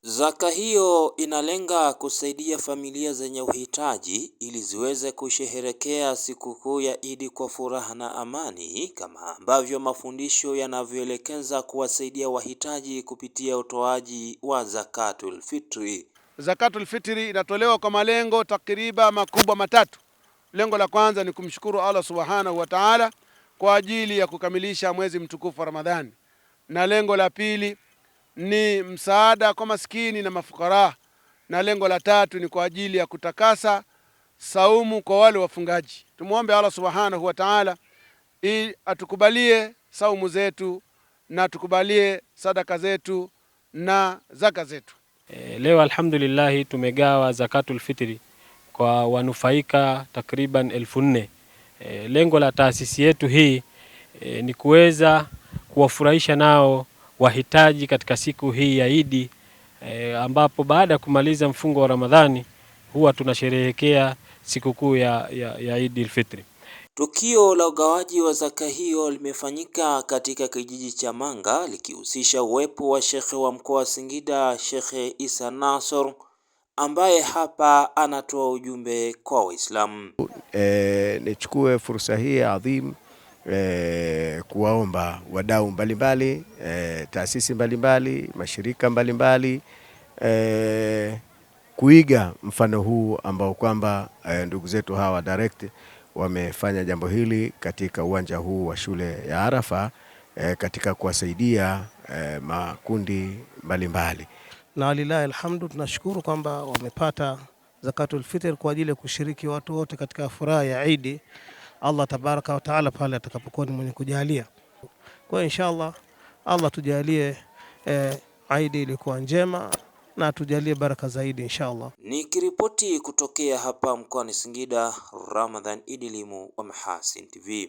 Zaka hiyo inalenga kusaidia familia zenye uhitaji ili ziweze kusherehekea sikukuu ya Idi kwa furaha na amani, kama ambavyo mafundisho yanavyoelekeza kuwasaidia wahitaji kupitia utoaji wa Zakatul Fitri. Zakatul Fitri inatolewa kwa malengo takriban makubwa matatu. Lengo la kwanza ni kumshukuru Allah Subhanahu wa Ta'ala kwa ajili ya kukamilisha mwezi mtukufu wa Ramadhani, na lengo la pili ni msaada kwa maskini na mafukara, na lengo la tatu ni kwa ajili ya kutakasa saumu kwa wale wafungaji. Tumuombe Allah Subhanahu wa Ta'ala ili atukubalie saumu zetu na atukubalie sadaka zetu na zaka zetu. Leo alhamdulillah tumegawa Zakatul Fitri kwa wanufaika takriban 1400. Lengo la taasisi yetu hii ni kuweza kuwafurahisha nao wahitaji katika siku hii ya Idi, ambapo baada ya kumaliza mfungo wa Ramadhani huwa tunasherehekea sikukuu ya Idi al-Fitri. Tukio la ugawaji wa zaka hiyo limefanyika katika kijiji cha Manga, likihusisha uwepo wa Shekhe wa mkoa wa Singida, Shekhe Isa Nasor, ambaye hapa anatoa ujumbe kwa Waislamu. Nichukue fursa hii adhim kuwaomba wadau mbalimbali, taasisi mbalimbali, mashirika mbalimbali kuiga mfano huu ambao kwamba ndugu zetu hawa direct wamefanya jambo hili katika uwanja huu wa shule ya Arafa, katika kuwasaidia makundi mbalimbali. Na lillahi alhamdu, tunashukuru kwamba wamepata Zakatul Fitr kwa ajili ya kushiriki watu wote katika furaha ya Idi. Allah tabaraka wa taala pale atakapokuwa ni mwenye kujalia. Kwa inshallah Allah tujalie Idi ilikuwa njema na tujalie baraka zaidi inshallah. Nikiripoti kutokea hapa mkoani Singida, Ramadhan Idilimu wa Mahasin TV.